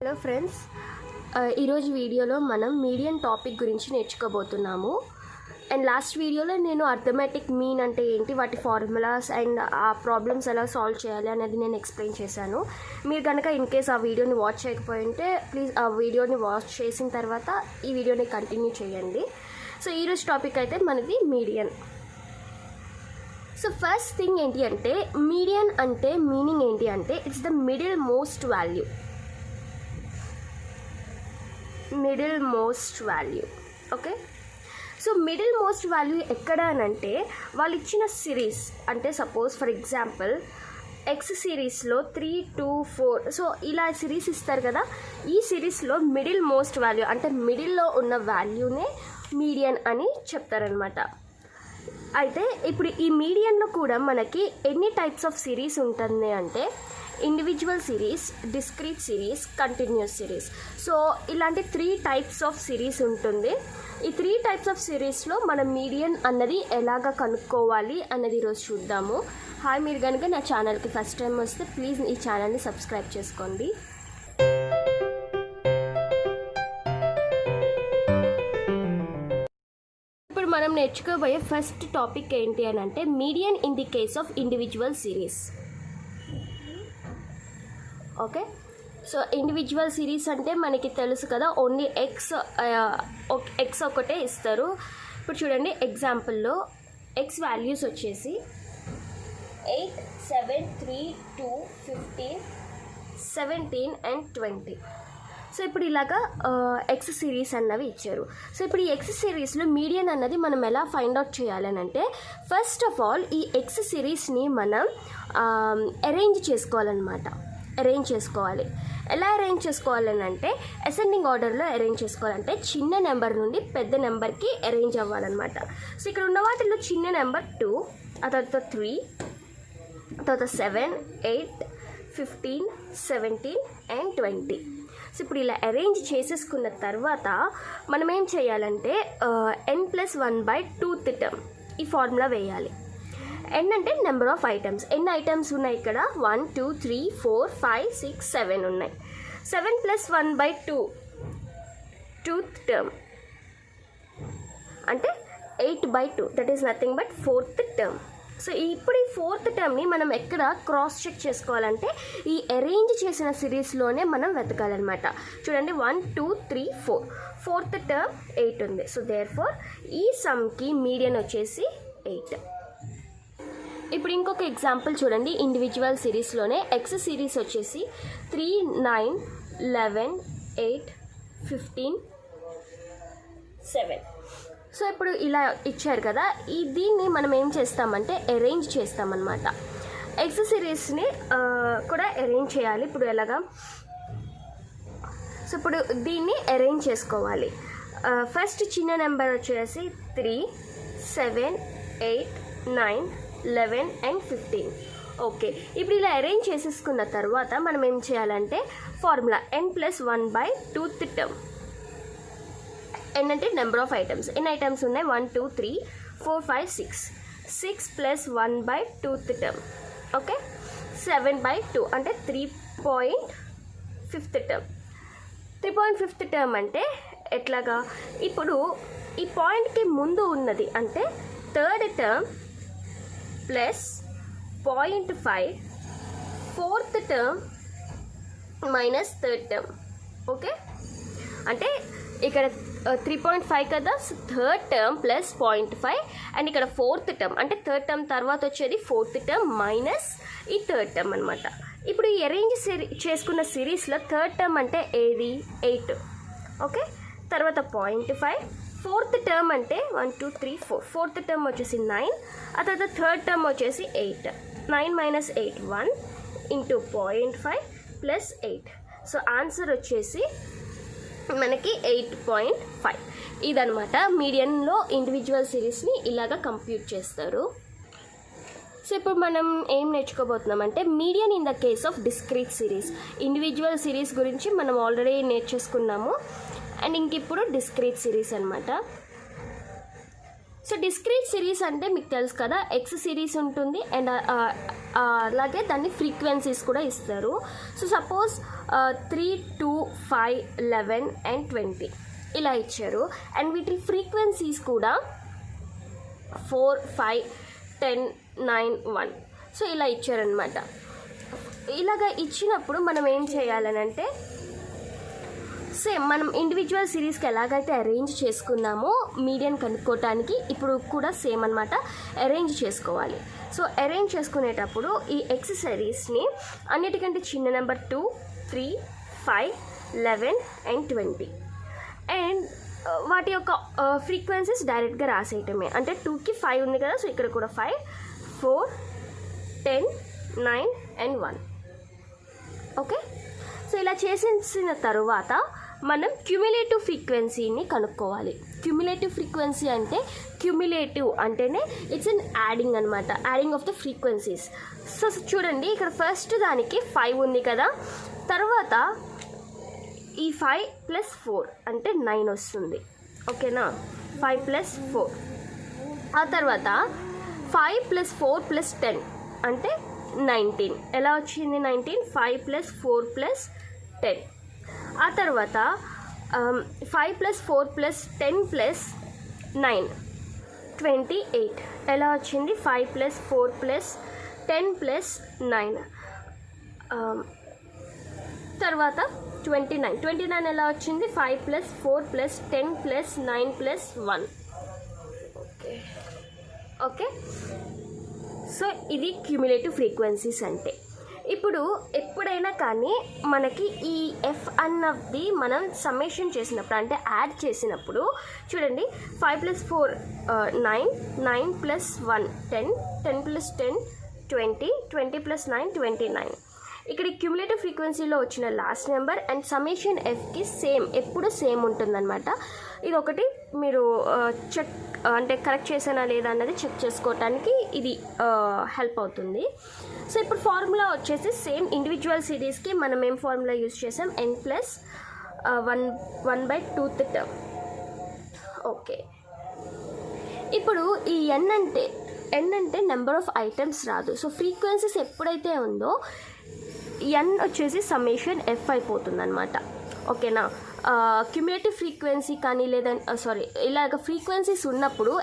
Hello friends, ఈరోజు వీడియోలో మనం మీడియన్ టాపిక్ గురించి నేర్చుకోబోతున్నాము. అండ్ లాస్ట్ వీడియోలో నేను అర్థమెటిక్ మీన్ అంటే ఏంటి, వాటి ఫార్ములాస్ అండ్ ఆ ప్రాబ్లమ్స్ ఎలా సాల్వ్ చేయాలి అనేది నేను ఎక్స్ప్లెయిన్ చేశాను. మీరు కనుక ఇన్ కేస్ ఆ వీడియోని వాచ్ చేయకపోయింటే ప్లీజ్ ఆ వీడియోని వాచ్ చేసిన తర్వాత ఈ వీడియోని కంటిన్యూ చేయండి. సో ఈరోజు టాపిక్ అయితే మనది మీడియన్. సో ఫస్ట్ థింగ్ ఏంటి అంటే, మీడియన్ అంటే మీనింగ్ ఏంటి అంటే it's the middle most value. Middle most value, okay. So middle most value ఎక్కడ అని అంటే, వాళ్ళు ఇచ్చిన సిరీస్ అంటే సపోజ్ ఫర్ ఎగ్జాంపుల్ ఎక్స్ సిరీస్లో 3, 2, 4 సో ఇలా సిరీస్ ఇస్తారు కదా. ఈ సిరీస్లో మిడిల్ మోస్ట్ వాల్యూ అంటే మిడిల్లో ఉన్న వాల్యూనే మీడియన్ అని చెప్తారనమాట. అయితే ఇప్పుడు ఈ మీడియన్లో కూడా మనకి ఎన్ని టైప్స్ ఆఫ్ సిరీస్ ఉంటుంది అంటే, individual series, discrete series, continuous series. So ఇలాంటి 3 టైప్స్ ఆఫ్ సిరీస్ ఉంటుంది. ఈ 3 టైప్స్ ఆఫ్ సిరీస్లో మనం మీడియన్ అన్నది ఎలాగ కనుక్కోవాలి అన్నది ఈరోజు చూద్దాము. హాయ్, మీరు కనుక నా ఛానల్కి ఫస్ట్ టైం వస్తే ప్లీజ్ ఈ ఛానల్ని సబ్స్క్రైబ్ చేసుకోండి. ఇప్పుడు మనం నేర్చుకోబోయే ఫస్ట్ టాపిక్ ఏంటి అని అంటే, median in the case of individual series. Okay, so individual series అంటే మనకి తెలుసు కదా, ఓన్లీ ఎక్స్ ఒకటే ఇస్తారు. ఇప్పుడు చూడండి ఎగ్జాంపుల్లో ఎక్స్ వాల్యూస్ వచ్చేసి 8, 7, 3, 2, 15, 17 and 20. సో ఇప్పుడు ఇలాగా ఎక్స్ సిరీస్ అన్నవి ఇచ్చారు. సో ఇప్పుడు ఈ ఎక్స్ సిరీస్లో మీడియన్ అన్నది మనం ఎలా ఫైండ్ అవుట్ చేయాలని అంటే, ఫస్ట్ ఆఫ్ ఆల్ ఈ ఎక్స్ సిరీస్ని మనం అరేంజ్ చేసుకోవాలన్నమాట. ఎలా అరేంజ్ చేసుకోవాలని అంటే, అసెండింగ్ ఆర్డర్లో అరేంజ్ చేసుకోవాలంటే చిన్న నెంబర్ నుండి పెద్ద నెంబర్కి అరేంజ్ అవ్వాలన్నమాట. సో ఇక్కడ ఉన్న వాటిలో చిన్న నెంబర్ 2, ఆ తర్వాత 3, ఆ తర్వాత 7, 8, 15, 17 and 20. సో ఇప్పుడు ఇలా అరేంజ్ చేసేసుకున్న తర్వాత మనం ఏం చేయాలంటే n+1/2th టర్మ్ ఈ ఫార్ములా వేయాలి. n అంటే నెంబర్ ఆఫ్ ఐటమ్స్. ఎన్ని ఐటమ్స్ ఉన్నాయి ఇక్కడ? 1, 2, 3, 4, 5, 6, 7 ఉన్నాయి. 7+1/2th టర్మ్ అంటే 8/2, that is nothing but 4th term. So ఇప్పుడు ఈ 4th టర్మ్ని మనం ఎక్కడ క్రాస్ చెక్ చేసుకోవాలంటే, ఈ అరేంజ్ చేసిన సిరీస్లోనే మనం వెతకాలన్నమాట. చూడండి 1, 2, 3, 4, 4th టర్మ్ 8 ఉంది. సో దేర్ ఫోర్ ఈ సమ్కి మీడియన్ వచ్చేసి 8. ఇప్పుడు ఇంకొక ఎగ్జాంపుల్ చూడండి, ఇండివిజువల్ సిరీస్లోనే ఎక్స్ సిరీస్ వచ్చేసి 3, 9, 11, 8, 15, 7. సో ఇప్పుడు ఇలా ఇచ్చారు కదా, దీన్ని మనం ఏం చేస్తామంటే అరేంజ్ చేస్తామన్నమాట. ఎక్స్ సిరీస్ని కూడా అరేంజ్ చేయాలి. ఇప్పుడు ఎలాగా? సో ఇప్పుడు దీన్ని అరేంజ్ చేసుకోవాలి. ఫస్ట్ చిన్న నెంబర్ వచ్చేసి 3, 7, 8, 9, 11 and 15. ఓకే, ఇప్పుడు ఇలా అరేంజ్ చేసేసుకున్న తర్వాత మనం ఏం చేయాలంటే, ఫార్ములా n+1/2th టర్మ్. n అంటే నెంబర్ ఆఫ్ ఐటమ్స్. ఎన్ని ఐటమ్స్ ఉన్నాయి? 1, 2, 3, 4, 5, 6. 6+1/2th term, okay. 7/2 అంటే 3.5th టర్మ్. 3.5th టర్మ్ అంటే ఎట్లాగా? ఇప్పుడు ఈ పాయింట్కి ముందు ఉన్నది అంటే 3rd term plus 0.5, 4th term minus 3rd term, okay. అంటే ఇక్కడ 3.5 కదా, 3rd టర్మ్ ప్లస్ 0.5 అండ్ ఇక్కడ 4th టర్మ్ అంటే 3rd టర్మ్ తర్వాత వచ్చేది 4th టర్మ్ మైనస్ ఈ 3rd టర్మ్ అనమాట. ఇప్పుడు ఈ అరేంజ్ చేసుకున్న సిరీస్లో 3rd టర్మ్ అంటే ఏది? 8, ఓకే. తర్వాత 0.5, 4th టర్మ్ అంటే 1, 2, 3, 4, 4th టర్మ్ వచ్చేసి 9, ఆ తర్వాత 3rd టర్మ్ వచ్చేసి 8. 9 - 8 1 ఇంటూ 0.5 ప్లస్ 8. సో ఆన్సర్ వచ్చేసి మనకి 8.5. ఇదనమాట మీడియన్లో ఇండివిజువల్ సిరీస్ని ఇలాగ కంప్యూట్ చేస్తారు. సో ఇప్పుడు మనం ఏం నేర్చుకోబోతున్నాం అంటే, median in the case of discrete series. Individual series గురించి మనం ఆల్రెడీ నేర్చేసుకున్నాము. అండ్ ఇంక ఇప్పుడు డిస్క్రీట్ సిరీస్ అనమాట. సో డిస్క్రీట్ సిరీస్ అంటే మీకు తెలుసు కదా, ఎక్స్ సిరీస్ ఉంటుంది అండ్ అలాగే దాన్ని ఫ్రీక్వెన్సీస్ కూడా ఇస్తారు. సో సపోజ్ 3, 2, 5, 11 and 20 ఇలా ఇచ్చారు. అండ్ వీటి ఫ్రీక్వెన్సీస్ కూడా 4, 5, 10, 9, 1 సో ఇలా ఇచ్చారనమాట. ఇలాగ ఇచ్చినప్పుడు మనం ఏం చేయాలనంటే సేమ్ మనం ఇండివిజువల్ సిరీస్కి ఎలాగైతే అరేంజ్ చేసుకున్నామో మీడియన్ కనుక్కోవటానికి ఇప్పుడు కూడా సేమ్ అనమాట, అరేంజ్ చేసుకోవాలి. సో అరేంజ్ చేసుకునేటప్పుడు ఈ ఎక్స్ సిరీస్ని అన్నిటికంటే చిన్న నెంబర్ 2, 3, 5, 11 and 20 అండ్ వాటి యొక్క ఫ్రీక్వెన్సీస్ డైరెక్ట్గా రాసేయటమే. అంటే 2కి 5 ఉంది కదా, సో ఇక్కడ కూడా 5, 4, 10, 9 and 1 ఓకే. సో ఇలా చేసిన తర్వాత మనం క్యుములేటివ్ ఫ్రీక్వెన్సీని కనుక్కోవాలి. క్యుములేటివ్ ఫ్రీక్వెన్సీ అంటే క్యుములేటివ్ అంటేనే ఇట్స్ అన్ యాడింగ్ అనమాట, adding of the frequencies. So చూడండి ఇక్కడ ఫస్ట్ దానికి 5 ఉంది కదా, తర్వాత ఈ 5 + 4 అంటే 9 వస్తుంది ఓకేనా. 5 + 4 ఆ తర్వాత 5 + 4 + 10 అంటే 19 ఎలా వచ్చింది 19, 5 + 4 + 10 ఆ తర్వాత 5 + 4 + 10 + 9 28 ఎలా వచ్చింది 5 + 4 + 10 + 9 తర్వాత 29 ఎలా వచ్చింది 5 + 4 + 10 + 9 + 1 ఓకే. సో ఇది క్యుములేటివ్ ఫ్రీక్వెన్సీస్ అంటే. ఇప్పుడు ఎప్పుడైనా కానీ మనకి ఈ ఎఫ్ అన్నది మనం సమ్మేషన్ చేసినప్పుడు అంటే యాడ్ చేసినప్పుడు చూడండి 5 + 4 9, 9 + 1 10, 10 + 10 20, 20 + 9 29 ఇక్కడ క్యుములేటివ్ ఫ్రీక్వెన్సీలో వచ్చిన లాస్ట్ నెంబర్ అండ్ సమ్మేషన్ ఎఫ్కి సేమ్ ఎప్పుడు సేమ్ ఉంటుందన్నమాట. ఇది ఒకటి మీరు చెక్ అంటే కరెక్ట్ చేసానా లేదా అన్నది చెక్ చేసుకోవటానికి ఇది హెల్ప్ అవుతుంది. సో ఇప్పుడు ఫార్ములా వచ్చేసి సేమ్ ఇండివిజువల్ సిరీస్కి మనం ఏం ఫార్ములా యూజ్ చేసాం n + 1/2th టర్మ్ ఓకే. ఇప్పుడు ఈ n అంటే నెంబర్ ఆఫ్ ఐటమ్స్ రాదు. సో ఫ్రీక్వెన్సీస్ ఎప్పుడైతే ఉందో n వచ్చేసి సమ్మేషన్ ఎఫ్ అయిపోతుంది అనమాట ఓకేనా. క్యుములేటివ్ ఫ్రీక్వెన్సీ కానీ లేదా ఇలాగ ఫ్రీక్వెన్సీస్ ఉన్నప్పుడు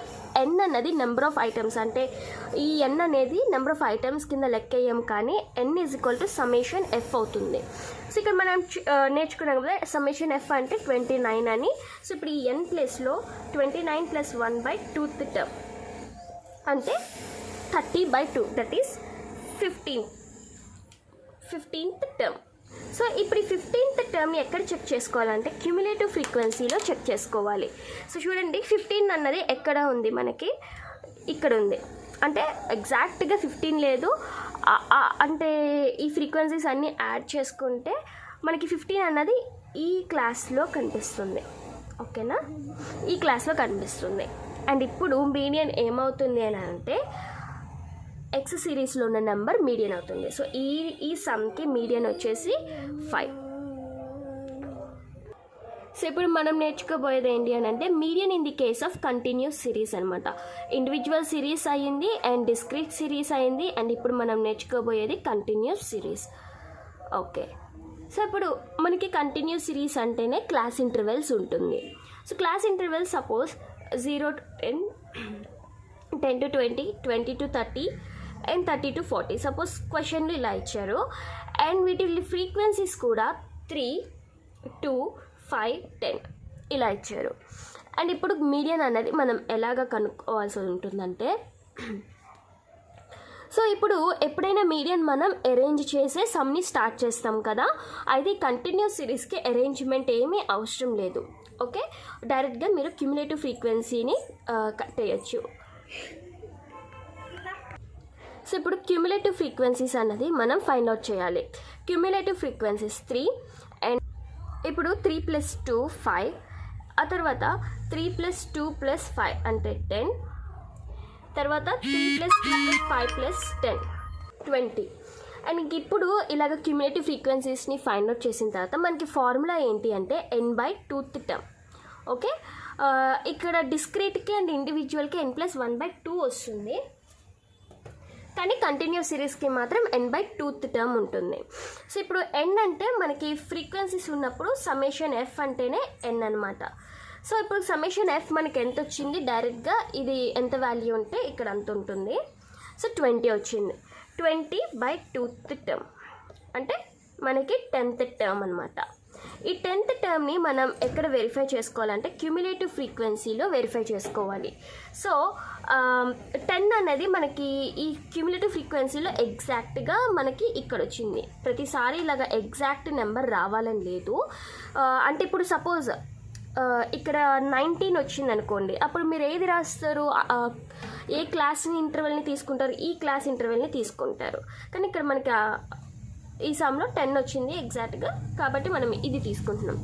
n అన్నది నెంబర్ ఆఫ్ ఐటమ్స్ అంటే ఈ n అనేది నెంబర్ ఆఫ్ ఐటమ్స్ కింద లెక్కేయం కానీ n = సమ్మేషన్ ఎఫ్ అవుతుంది. సో ఇక్కడ మనం నేర్చుకున్నాం కదా సమ్మేషన్ ఎఫ్ అంటే 29 అని. సో ఇప్పుడు ఈ n ప్లేస్లో 29 + 1/2th టర్మ్ అంటే 30/2 that is 15th term. So ఇప్పుడు ఈ 15th టర్మ్ని ఎక్కడ చెక్ చేసుకోవాలంటే క్యుములేటివ్ ఫ్రీక్వెన్సీలో చెక్ చేసుకోవాలి. సో చూడండి 15 అన్నది ఎక్కడ ఉంది మనకి ఇక్కడ ఉంది అంటే ఎగ్జాక్ట్గా 15 లేదు అంటే ఈ ఫ్రీక్వెన్సీస్ అన్నీ యాడ్ చేసుకుంటే మనకి 15 అన్నది ఈ క్లాస్లో కనిపిస్తుంది ఓకేనా, ఈ క్లాస్లో కనిపిస్తుంది. అండ్ ఇప్పుడు మీడియన్ ఏమవుతుంది అని అంటే ఎక్స్ సిరీస్లో ఉన్న నెంబర్ మీడియన్ అవుతుంది. సో ఈ సమ్కి మీడియన్ వచ్చేసి 5. సో ఇప్పుడు మనం నేర్చుకోబోయేది ఏంటి అని అంటే median in the case of continuous series అనమాట. ఇండివిజువల్ సిరీస్ అయ్యింది అండ్ డిస్క్రీట్ సిరీస్ అయ్యింది అండ్ ఇప్పుడు మనం నేర్చుకోబోయేది కంటిన్యూస్ సిరీస్ ఓకే. సో ఇప్పుడు మనకి కంటిన్యూస్ సిరీస్ అంటేనే క్లాస్ ఇంటర్వెల్స్ ఉంటుంది. So class intervals suppose 0 to 10, 10 to 20, 20 to 30 and 30 to 40 suppose క్వశ్చన్లు ఇలా ఇచ్చారు. అండ్ వీటి ఫ్రీక్వెన్సీస్ కూడా 3, 2, 5, 10 ఇలా ఇచ్చారు. అండ్ ఇప్పుడు మీడియన్ అనేది మనం ఎలాగ కనుక్కోవాల్సి ఉంటుందంటే సో ఇప్పుడు ఎప్పుడైనా మీడియన్ మనం అరేంజ్ చేసే సమ్ని స్టార్ట్ చేస్తాం కదా, అయితే కంటిన్యూస్ సిరీస్కి అరేంజ్మెంట్ ఏమీ అవసరం లేదు ఓకే. డైరెక్ట్గా మీరు క్యుములేటివ్ ఫ్రీక్వెన్సీని కట్టేయచ్చు. సో ఇప్పుడు క్యుములేటివ్ ఫ్రీక్వెన్సీస్ అన్నది మనం ఫైండ్ అవుట్ చేయాలి. క్యుములేటివ్ ఫ్రీక్వెన్సీస్ 3 అండ్ ఇప్పుడు 3 + 2 5 ఆ తర్వాత 3 + 2 + 5 అంటే 10 తర్వాత 3 + 2 + 5 + 10 20. అండ్ ఇప్పుడు ఇలాగ క్యుములేటివ్ ఫ్రీక్వెన్సీస్ని ఫైండ్ అవుట్ చేసిన తర్వాత మనకి ఫార్ములా ఏంటి అంటే n/2th టర్మ్ ఓకే. ఇక్కడ డిస్క్రీట్కి అండ్ ఇండివిజువల్కి n+1/2 వస్తుంది, కానీ కంటిన్యూస్ సిరీస్కి మాత్రం n/2th టర్మ్ ఉంటుంది. సో ఇప్పుడు n అంటే మనకి ఫ్రీక్వెన్సీస్ ఉన్నప్పుడు సమ్మేషన్ f అంటేనే n అనమాట. సో ఇప్పుడు సమ్మేషన్ f మనకి ఎంత వచ్చింది, డైరెక్ట్గా ఇది ఎంత వాల్యూ ఉంటే ఇక్కడ అంత ఉంటుంది. సో 20 వచ్చింది. 20/2th టర్మ్ అంటే మనకి 10th టర్మ్ అనమాట. ఈ 10th టర్మ్ని మనం ఎక్కడ వెరిఫై చేసుకోవాలంటే క్యూములేటివ్ ఫ్రీక్వెన్సీలో వెరిఫై చేసుకోవాలి. సో 10 అనేది మనకి ఈ క్యూములేటివ్ ఫ్రీక్వెన్సీలో ఎగ్జాక్ట్గా మనకి ఇక్కడ వచ్చింది. ప్రతిసారి ఇలాగ ఎగ్జాక్ట్ నెంబర్ రావాలని లేదు. అంటే ఇప్పుడు సపోజ్ ఇక్కడ 19 వచ్చింది అనుకోండి, అప్పుడు మీరు ఏది రాస్తారు, ఏ క్లాస్ ఇంటర్వెల్ని తీసుకుంటారు, ఈ క్లాస్ ఇంటర్వెల్ని తీసుకుంటారు. కానీ ఇక్కడ మనకి ఈ సమ్లో 10 వచ్చింది ఎగ్జాక్ట్గా, కాబట్టి మనం ఇది తీసుకుంటున్నాం.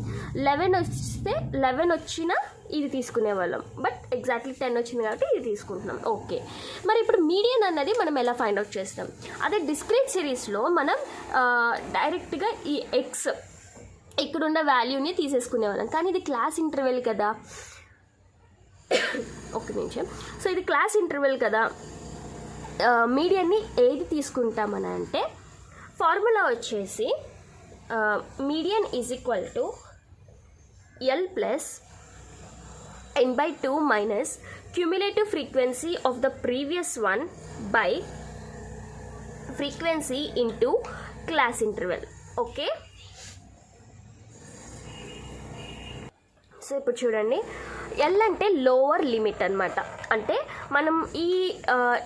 11 వస్తే 11 వచ్చినా ఇది తీసుకునే వాళ్ళం, బట్ ఎగ్జాక్ట్లీ 10 వచ్చింది కాబట్టి ఇది తీసుకుంటున్నాం. ఓకే, మరి ఇప్పుడు మీడియన్ అన్నది మనం ఎలా ఫైండ్ అవుట్ చేస్తాం? అదే డిస్క్రీట్ సిరీస్లో మనం డైరెక్ట్గా ఈ ఎక్స్ ఇక్కడున్న వాల్యూని తీసేసుకునే వాళ్ళం, కానీ ఇది క్లాస్ ఇంటర్వెల్ కదా. ఒక నిమిషం. సో ఇది క్లాస్ ఇంటర్వెల్ కదా, మీడియన్ని ఏది తీసుకుంటామని అంటే ఫార్ములా వచ్చేసి median is equal to L plus n/2 minus cumulative frequency of the previous one by frequency into class interval. Okay, so ఇప్పుడు చూడండి, ఎల్ అంటే లోవర్ లిమిట్ అనమాట. అంటే మనం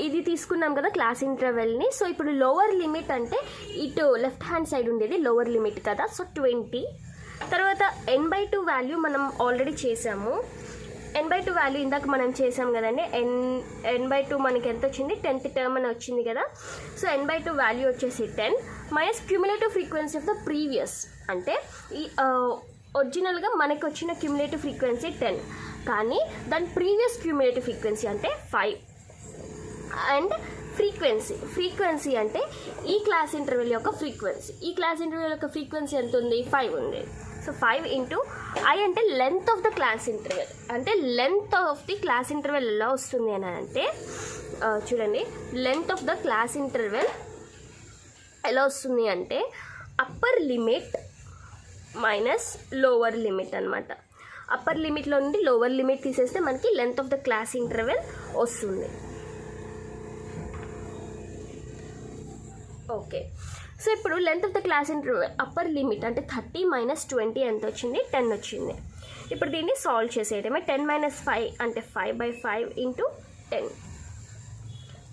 ఇది తీసుకున్నాం కదా క్లాస్ ఇంటర్వెల్ని. సో ఇప్పుడు లోవర్ లిమిట్ అంటే ఇటు లెఫ్ట్ హ్యాండ్ సైడ్ ఉండేది లోవర్ లిమిట్ కదా. సో 20. తర్వాత n/2 వాల్యూ మనం ఆల్రెడీ చేసాము. n/2 వాల్యూ ఇందాక మనం చేసాం కదండి. n/2 మనకి ఎంత వచ్చింది, 10th టర్మ్ అని వచ్చింది కదా. సో n/2 వాల్యూ వచ్చేసి 10 minus cumulative frequency of the previous. అంటే ఈ ఒరిజినల్గా మనకు వచ్చిన క్యూములేటివ్ ఫ్రీక్వెన్సీ 10, కానీ దాని ప్రీవియస్ క్యూములేటివ్ ఫ్రీక్వెన్సీ అంటే 5. అండ్ ఫ్రీక్వెన్సీ అంటే ఈ క్లాస్ ఇంటర్వెల్ యొక్క ఫ్రీక్వెన్సీ. ఈ క్లాస్ ఇంటర్వెల్ యొక్క ఫ్రీక్వెన్సీ ఎంత ఉంది, 5 ఉంది. సో 5 ఇంటూ ఐ అంటే length of the class interval. అంటే length of the class interval ఎలా వస్తుంది అని అంటే చూడండి, length of the class interval ఎలా వస్తుంది అంటే upper limit minus lower limit అనమాట. అప్పర్ లిమిట్లో నుండి లోవర్ లిమిట్ తీసేస్తే మనకి length of the class interval వస్తుంది. ఓకే, సో ఇప్పుడు length of the class interval upper limit అంటే 30 మైనస్ 20 ఎంత వచ్చింది, 10 వచ్చింది. ఇప్పుడు దీన్ని సాల్వ్ చేసేయడమే. 10 మైనస్ 5 అంటే 5/5 into 10,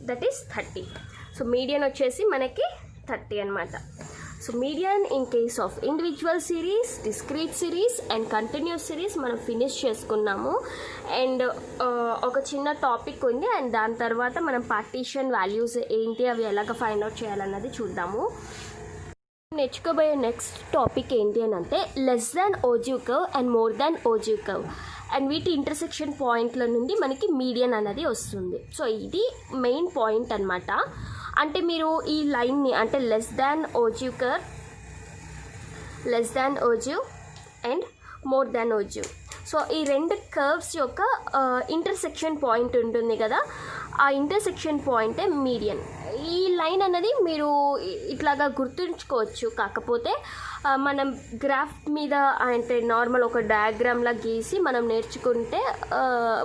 that is 30. So median వచ్చేసి మనకి 30 అనమాట. So median in case of individual series, discrete series and continuous series మనం ఫినిష్ చేసుకున్నాము. అండ్ ఒక చిన్న టాపిక్ ఉంది, అండ్ దాని తర్వాత మనం పార్టీషన్ వాల్యూస్ ఏంటి, అవి ఎలాగ ఫైండ్ అవుట్ చేయాలన్నది చూద్దాము. నేర్చుకోబోయే నెక్స్ట్ టాపిక్ ఏంటి అని అంటే less than ogive curve and more than ogive curve. And వీటి ఇంటర్సెక్షన్ పాయింట్ల నుండి మనకి మీడియన్ అన్నది వస్తుంది. సో ఇది మెయిన్ పాయింట్ అనమాట. అంటే మీరు ఈ లైన్ని అంటే less than ogive curve, less than ogive and more than ogive, so ఈ రెండు కర్వ్స్ యొక్క ఇంటర్సెక్షన్ పాయింట్ ఉంటుంది కదా, ఆ ఇంటర్సెక్షన్ పాయింటే మీడియన్. ఈ లైన్ అన్నది మీరు ఇట్లాగా గుర్తుంచుకోవచ్చు. కాకపోతే మనం గ్రాఫ్ మీద అంటే నార్మల్ ఒక డయాగ్రామ్లా గీసి మనం నేర్చుకుంటే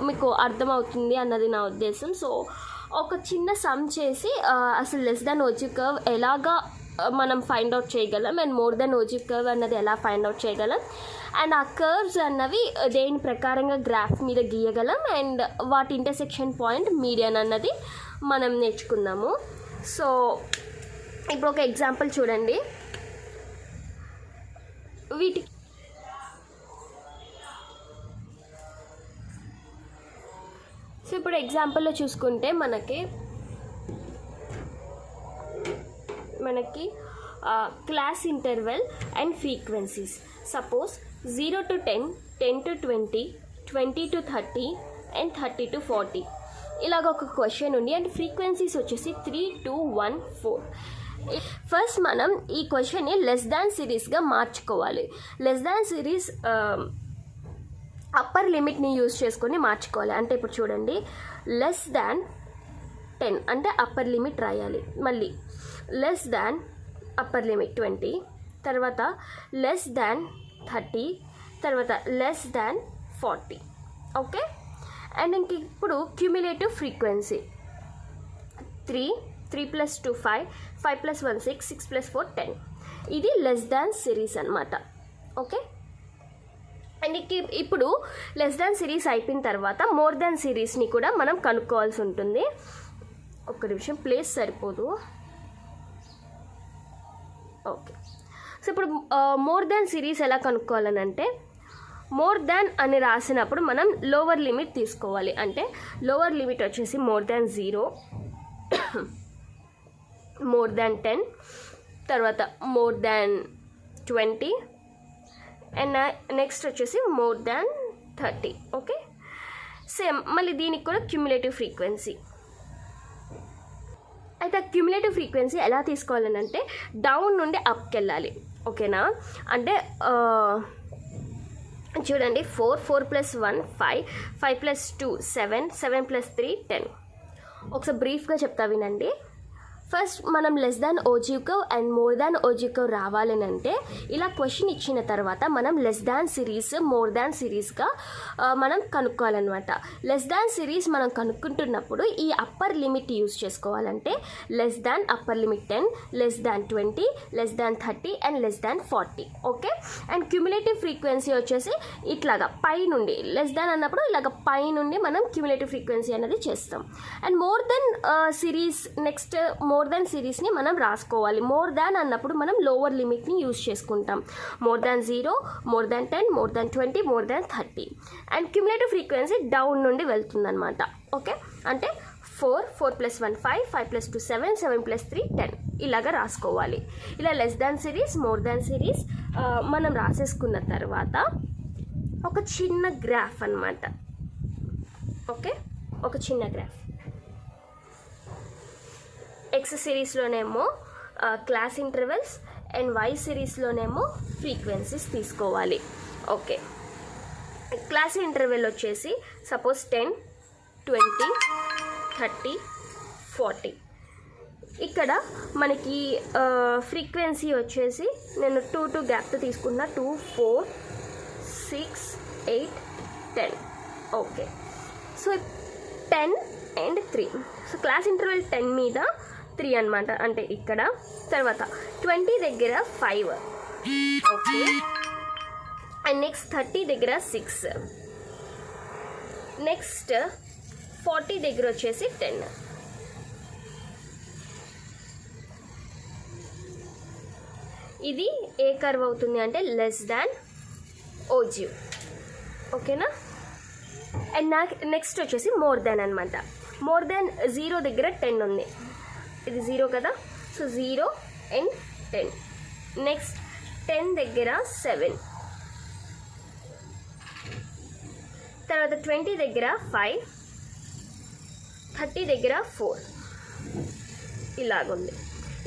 మీకు అర్థమవుతుంది అన్నది నా ఉద్దేశం. సో ఒక చిన్న సమ్ చేసి అసలు లెస్ దాన్ ఓజివ్ కర్వ్ ఎలాగా మనం ఫైండ్ అవుట్ చేయగలం and more then ogive curve అన్నది ఎలా ఫైండ్ అవుట్ చేయగలం అండ్ ఆ కర్వ్స్ అన్నవి దేని ప్రకారంగా గ్రాఫ్ మీద గీయగలం అండ్ వాటి ఇంటర్సెక్షన్ పాయింట్ మీడియన్ అన్నది మనం నేర్చుకుందాము. సో ఇప్పుడు ఒక ఎగ్జాంపుల్ చూడండి. వీటికి సో ఇప్పుడు ఎగ్జాంపుల్లో చూసుకుంటే మనకి class interval and frequencies suppose 0 to 10, 10 to 20, 20 to 30 and 30 to 40 ఇలాగ ఒక క్వశ్చన్ ఉంది. అండ్ ఫ్రీక్వెన్సీస్ వచ్చేసి 3, 2, 1, 4. ఫస్ట్ మనం ఈ క్వశ్చన్ని లెస్ దాన్ సిరీస్గా మార్చుకోవాలి. లెస్ దాన్ సిరీస్ అప్పర్ లిమిట్ని యూజ్ చేసుకొని మార్చుకోవాలి. అంటే ఇప్పుడు చూడండి, లెస్ దాన్ 10 అంటే అప్పర్ లిమిట్ రాయాలి. మళ్ళీ లెస్ దాన్ అప్పర్ లిమిట్ 20, తర్వాత లెస్ దాన్ 30, తర్వాత లెస్ దాన్ 40. ఓకే. అండ్ ఇంక ఇప్పుడు క్యూములేటివ్ ఫ్రీక్వెన్సీ 3 + 2 5, 5 + 1 6, 6 + 4 10. ఇది లెస్ దాన్ సిరీస్ అనమాట. ఓకే. అండ్ ఇప్పుడు లెస్ దాన్ సిరీస్ అయిపోయిన తర్వాత మోర్ దాన్ సిరీస్ని కూడా మనం కనుక్కోవాల్సి ఉంటుంది. ఒక్క నిమిషం, ప్లేస్ సరిపోదు. ఓకే. సో ఇప్పుడు మోర్ దాన్ సిరీస్ ఎలా కనుక్కోవాలని అంటే, మోర్ దాన్ అని రాసినప్పుడు మనం లోవర్ లిమిట్ తీసుకోవాలి. అంటే లోవర్ లిమిట్ వచ్చేసి మోర్ దాన్ 0, మోర్ దాన్ 10, తర్వాత మోర్ దాన్ 20, అండ్ నెక్స్ట్ వచ్చేసి మోర్ దాన్ 30. ఓకే. సేమ్ మళ్ళీ దీనికి కూడా క్యూములేటివ్ ఫ్రీక్వెన్సీ. అయితే క్యూములేటివ్ ఫ్రీక్వెన్సీ ఎలా తీసుకోవాలని అంటే డౌన్ నుండి అప్కి వెళ్ళాలి. ఓకేనా. అంటే చూడండి, 4 + 1 5, 5 + 2 7, 7 + 3 10. ఒకసారి బ్రీఫ్గా చెప్తా వినండి. ఫస్ట్ మనం less than ogive and more than ogive రావాలని అంటే ఇలా క్వశ్చన్ ఇచ్చిన తర్వాత మనం less than series, more than సిరీస్గా మనం కనుక్కోవాలన్నమాట. లెస్ దాన్ సిరీస్ మనం కనుక్కుంటున్నప్పుడు ఈ అప్పర్ లిమిట్ యూజ్ చేసుకోవాలంటే less than upper limit 10, less than 20, less than 30 and less than 40. Okay. And cumulative frequency వచ్చేసి ఇట్లాగా పై నుండి, లెస్ దాన్ అన్నప్పుడు ఇలాగ పై నుండి మనం క్యూములేటివ్ ఫ్రీక్వెన్సీ అనేది చేస్తాం. And more than series, next more than సిరీస్ని మనం రాసుకోవాలి. మోర్ దాన్ అన్నప్పుడు మనం లోవర్ లిమిట్ని యూజ్ చేసుకుంటాం. More than 0, more than 10, more than 20, more than 30. And cumulative frequency down నుండి వెళ్తుందన్నమాట. ఓకే. అంటే 4 + 1 5, 5 + 2 7, 7 + 3 10 ఇలాగా రాసుకోవాలి. ఇలా లెస్ దాన్ సిరీస్, మోర్ దాన్ సిరీస్ మనం రాసేసుకున్న తర్వాత ఒక చిన్న గ్రాఫ్ అన్నమాట. ఓకే. ఒక చిన్న గ్రాఫ్. ఎక్స్ సిరీస్లోనేమో క్లాస్ ఇంటర్వెల్స్ అండ్ వై సిరీస్లోనేమో ఫ్రీక్వెన్సీస్ తీసుకోవాలి. ఓకే. క్లాస్ ఇంటర్వెల్ వచ్చేసి సపోజ్ 10, 20, 30, 40. ఇక్కడ మనకి ఫ్రీక్వెన్సీ వచ్చేసి నేను 2 గ్యాప్తో తీసుకున్నా. 2, 4, 6, 8, 10. Okay. So 10 and 3. So class interval 10 మీద 3 అనమాట. అంటే ఇక్కడ తర్వాత 20 దగ్గర 5. ఓకే. అండ్ నెక్స్ట్ 30 దగ్గర 6. నెక్స్ట్ 40 దగ్గర వచ్చేసి 10. ఇది ఏ కర్వ్ అవుతుంది అంటే లెస్ దాన్ ఓజీవ్. ఓకేనా. అండ్ నెక్స్ట్ వచ్చేసి మోర్ దాన్ అనమాట. మోర్ దాన్ 0 దగ్గర 10 ఉంది. ఇది 0 కదా. So 0 and 10. నెక్స్ట్ 10 దగ్గర 7, తర్వాత 20 దగ్గర 5, 30 దగ్గర 4 ఇలాగుంది.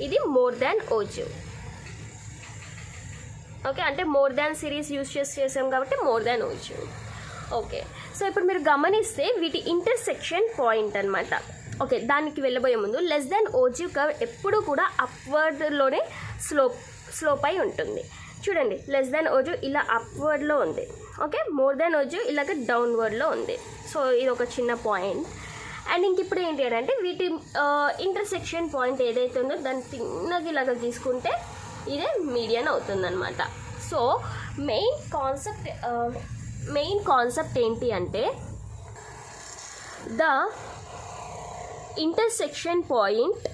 ఇది మోర్ దాన్ ఓజీవ్. ఓకే. అంటే మోర్ దాన్ సిరీస్ యూజ్ చేసాం కాబట్టి more than ogive. Okay. So ఇప్పుడు మీరు గమనిస్తే వీటి ఇంటర్సెక్షన్ పాయింట్ అనమాట. ఓకే. దానికి వెళ్ళబోయే ముందు లెస్ దాన్ ఓజీవ్ కర్వ్ ఎప్పుడూ కూడా అప్వర్డ్లోనే స్లోప్ అయి ఉంటుంది. చూడండి, లెస్ దాన్ ఓజీవ్ ఇలా అప్వర్డ్లో ఉంది. ఓకే. మోర్ దాన్ ఓజీవ్ ఇలాగ డౌన్వర్డ్లో ఉంది. సో ఇది ఒక చిన్న పాయింట్. అండ్ ఇంక ఇప్పుడు ఏంటి అంటే వీటి ఇంటర్సెక్షన్ పాయింట్ ఏదైతే ఉందో దాన్ని తిన్నగా ఇలాగ తీసుకుంటే ఇదే మీడియన్ అవుతుందన్నమాట. సో మెయిన్ కాన్సెప్ట్ ఏంటి అంటే the intersection point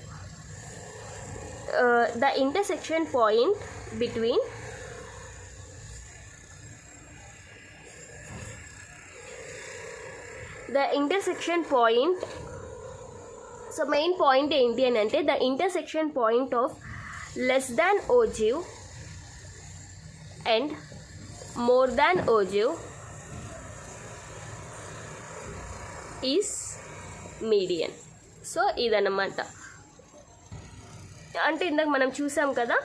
between the intersection point. So main point ఏంటి అని అంటే the intersection point of less than ogive and more than ogive is median. So ఇదన్నమాట. అంటే ఇందాక మనం చూసాం కదా,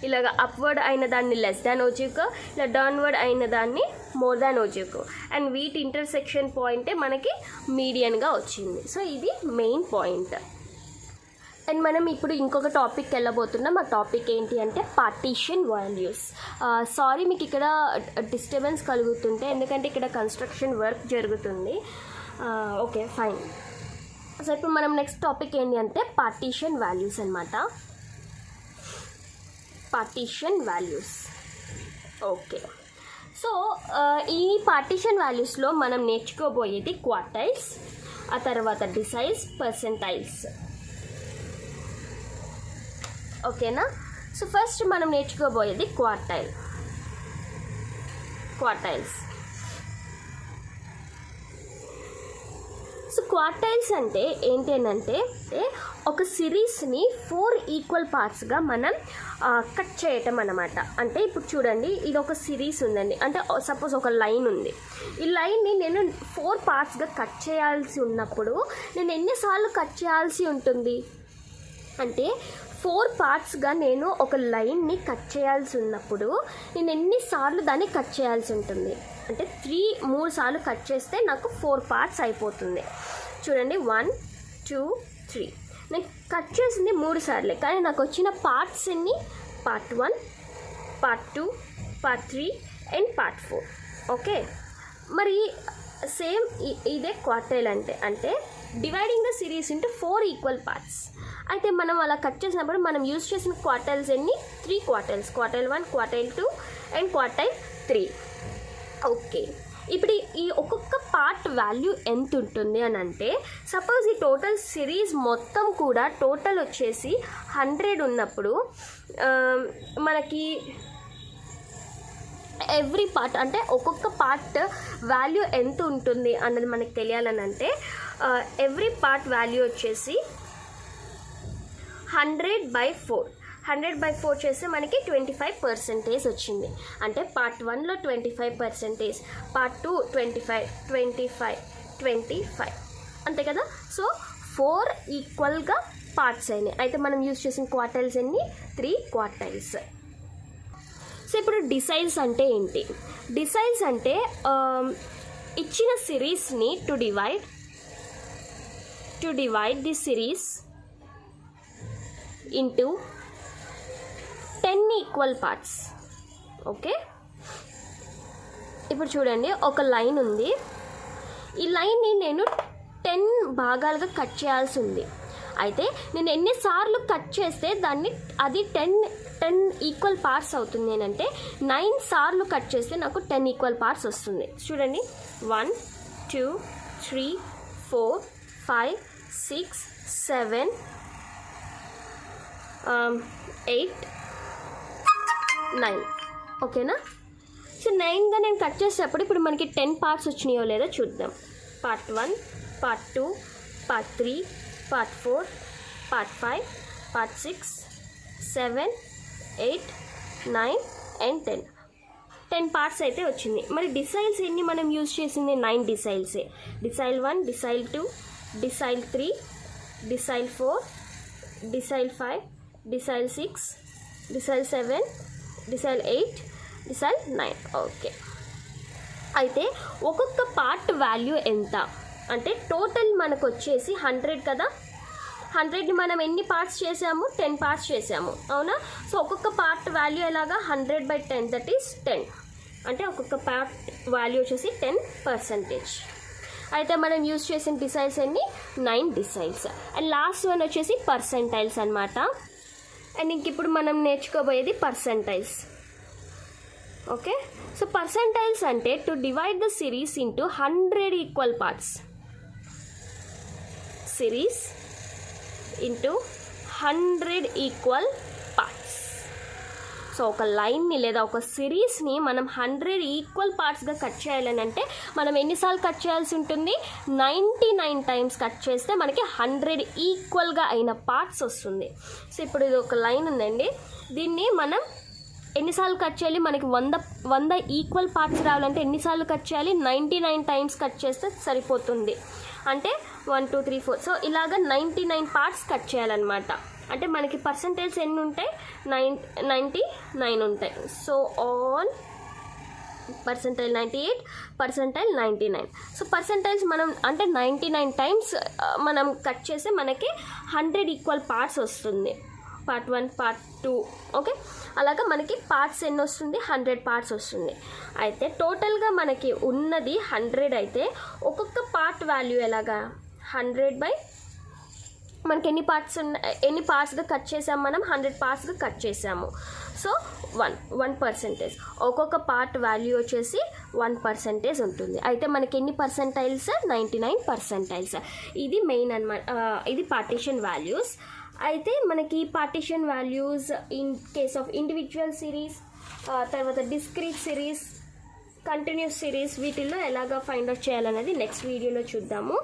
ఇలాగ అప్వర్డ్ అయిన దాన్ని లెస్ దాన్ ఓజీవ్గా, ఇలా డౌన్వర్డ్ అయిన దాన్ని మోర్ దాన్ ఓజోకు, అండ్ వీటి ఇంటర్సెక్షన్ పాయింటే మనకి మీడియన్గా వచ్చింది. సో ఇది మెయిన్ పాయింట్. అండ్ మనం ఇప్పుడు ఇంకొక టాపిక్కి వెళ్ళబోతున్నాం. ఆ టాపిక్ ఏంటి అంటే పార్టీషన్ వాల్యూస్. సారీ మీకు ఇక్కడ డిస్టర్బెన్స్ కలుగుతుంటే, ఎందుకంటే ఇక్కడ కన్స్ట్రక్షన్ వర్క్ జరుగుతుంది. Okay fine. సో ఇప్పుడు మనం నెక్స్ట్ టాపిక్ ఏంటి అంటే పార్టీషన్ వాల్యూస్ అనమాట. Partition values. ఓకే, సో ఈ పార్టీషన్ వాల్యూస్లో మనం నేర్చుకోబోయేది క్వార్టైల్స్, ఆ తర్వాత డిసైల్స్, పర్సెంటైల్స్. ఓకేనా? సో ఫస్ట్ మనం నేర్చుకోబోయేది క్వార్టైల్స్. సో క్వార్టైల్స్ అంటే ఏంటంటే ఒక సిరీస్ని 4 ఈక్వల్ పార్ట్స్గా మనం కట్ చేయటం అన్నమాట. అంటే ఇప్పుడు చూడండి, ఇది ఒక సిరీస్ ఉందండి, అంటే సపోజ్ ఒక లైన్ ఉంది. ఈ లైన్ని నేను 4 పార్ట్స్గా కట్ చేయాల్సి ఉన్నప్పుడు నేను ఎన్నిసార్లు కట్ చేయాల్సి ఉంటుంది అంటే 4 పార్ట్స్గా నేను ఒక లైన్ని కట్ చేయాల్సి ఉన్నప్పుడు నేను ఎన్నిసార్లు దాన్ని కట్ చేయాల్సి ఉంటుంది అంటే 3 సార్లు కట్ చేస్తే నాకు 4 పార్ట్స్ అయిపోతుంది. చూడండి, 1 2 3 నేను కట్ చేసింది 3 సార్లే, కానీ నాకు వచ్చిన పార్ట్స్ ఎన్ని? Part 1, part 2, part 3 and part 4. Okay, మరి సేమ్ ఇదే క్వార్టైల్ అంటే dividing the series into 4 equal parts. అయితే మనం అలా కట్ చేసినప్పుడు మనం యూజ్ చేసిన క్వార్టైల్స్ ఎన్ని? 3 quartiles. Quartile 1, quartile 2 and quartile 3. Okay, ఇప్పుడు ఈ ఒక్కొక్క పార్ట్ వాల్యూ ఎంత ఉంటుంది అని అంటే, సపోజ్ ఈ టోటల్ సిరీస్ మొత్తం కూడా టోటల్ వచ్చేసి 100 ఉన్నప్పుడు మనకి ఎవ్రీ పార్ట్ అంటే ఒక్కొక్క పార్ట్ వాల్యూ ఎంత ఉంటుంది అన్నది మనకు తెలియాలని అంటే ఎవ్రీ పార్ట్ వాల్యూ వచ్చేసి 100/4. 100/4 చేస్తే మనకి 25% వచ్చింది. అంటే పార్ట్ 1లో 25%, పార్ట్ 2 25 అంతే కదా. సో 4 ఈక్వల్గా పార్ట్స్ అయినాయి. అయితే మనం యూజ్ చేసిన క్వార్టైల్స్ ఎన్ని? 3 క్వార్టైల్స్. సో ఇప్పుడు డిసైల్స్ అంటే ఏంటి? డిసైల్స్ అంటే ఇచ్చిన సిరీస్ని to divide the series into 10 equal parts. Okay, ఇప్పుడు చూడండి, ఒక లైన్ ఉంది. ఈ లైన్ని నేను 10 భాగాలుగా కట్ చేయాల్సి ఉంది. అయితే నేను ఎన్నిసార్లు కట్ చేస్తే అది 10 ఈక్వల్ పార్ట్స్ అవుతుంది అని అంటే 9 సార్లు కట్ చేస్తే నాకు 10 ఈక్వల్ పార్ట్స్ వస్తుంది. చూడండి, 1 2 3 4 5 6 7 8 9. ఓకేనా? సో 9గా నేను కట్ చేసేటప్పుడు ఇప్పుడు మనకి 10 పార్ట్స్ వచ్చినాయో లేదో చూద్దాం. Part 1, part 2, part 3, part 4, part 5, part 6 7 8 9 and 10 parts అయితే వచ్చింది. మరి డిసైల్స్ ఎన్ని మనం యూజ్ చేసింది? 9 డిసైల్సే. Decile 1, decile 2, decile 3, decile 4, decile 5, decile 6, decile 7, decile 8, decile 9. Okay, అయితే ఒక్కొక్క పార్ట్ వాల్యూ ఎంత అంటే టోటల్ మనకు వచ్చేసి 100 కదా. 100ని మనం ఎన్ని పార్ట్స్ చేసాము? 10 పార్ట్స్ చేసాము, అవునా? సో ఒక్కొక్క పార్ట్ వాల్యూ ఎలాగా? 100/10, దట్ ఈస్ 10. అంటే ఒక్కొక్క పార్ట్ వాల్యూ వచ్చేసి 10%. అయితే మనం యూజ్ చేసిన డిసైల్స్ ఎన్ని? 9 డిసైల్స్. అండ్ లాస్ట్ వన్ వచ్చేసి పర్సెంటైల్స్ అనమాట. అండ్ ఇంక ఇప్పుడు మనం నేర్చుకోబోయేది పర్సెంటైల్స్. ఓకే, సో పర్సెంటైల్స్ అంటే to divide the series into 100 equal parts. Series into 100 equal parts. So ఒక లైన్ని లేదా ఒక సిరీస్ని మనం 100 ఈక్వల్ పార్ట్స్గా కట్ చేయాలని అంటే మనం ఎన్నిసార్లు కట్ చేయాల్సి ఉంటుంది? 99 టైమ్స్ కట్ చేస్తే మనకి 100 ఈక్వల్గా అయిన పార్ట్స్ వస్తుంది. సో ఇప్పుడు ఇది ఒక లైన్ ఉందండి, దీన్ని మనం ఎన్నిసార్లు కట్ చేయాలి? మనకి 100 ఈక్వల్ పార్ట్స్ రావాలంటే ఎన్నిసార్లు కట్ చేయాలి? 99 టైమ్స్ కట్ చేస్తే సరిపోతుంది. అంటే 1 2 3 4. సో ఇలాగ 99 పార్ట్స్ కట్ చేయాలన్నమాట. అంటే మనకి పర్సెంటేజ్ ఎన్ని ఉంటాయి? 99 ఉంటాయి. So all percentile 98, percentile 99. So percentiles మనం అంటే 99 టైమ్స్ మనం కట్ చేస్తే మనకి 100 ఈక్వల్ పార్ట్స్ వస్తుంది. Part 1, part 2, okay. అలాగా మనకి పార్ట్స్ ఎన్ని వస్తుంది, 100 పార్ట్స్ వస్తుంది. అయితే టోటల్గా మనకి ఉన్నది 100 అయితే ఒక్కొక్క పార్ట్ వాల్యూ ఎలాగా 100 మనకి ఎన్ని పార్ట్స్గా కట్ చేసాము, మనం 100 పార్ట్స్గా కట్ చేసాము. సో 1% ఒక్కొక్క పార్ట్ వాల్యూ వచ్చేసి 1% ఉంటుంది. అయితే మనకి ఎన్ని పర్సెంటైల్స్, 99 పర్సెంటైల్స్. ఇది మెయిన్ అన్నమాట, ఇది పార్టీషన్ వాల్యూస్. అయితే మనకి partition values in case of individual series, తర్వాత డిస్క్రీట్ సిరీస్, కంటిన్యూస్ సిరీస్, వీటిల్లో ఎలాగా ఫైండ్ అవుట్ చేయాలనేది నెక్స్ట్ వీడియోలో చూద్దాము.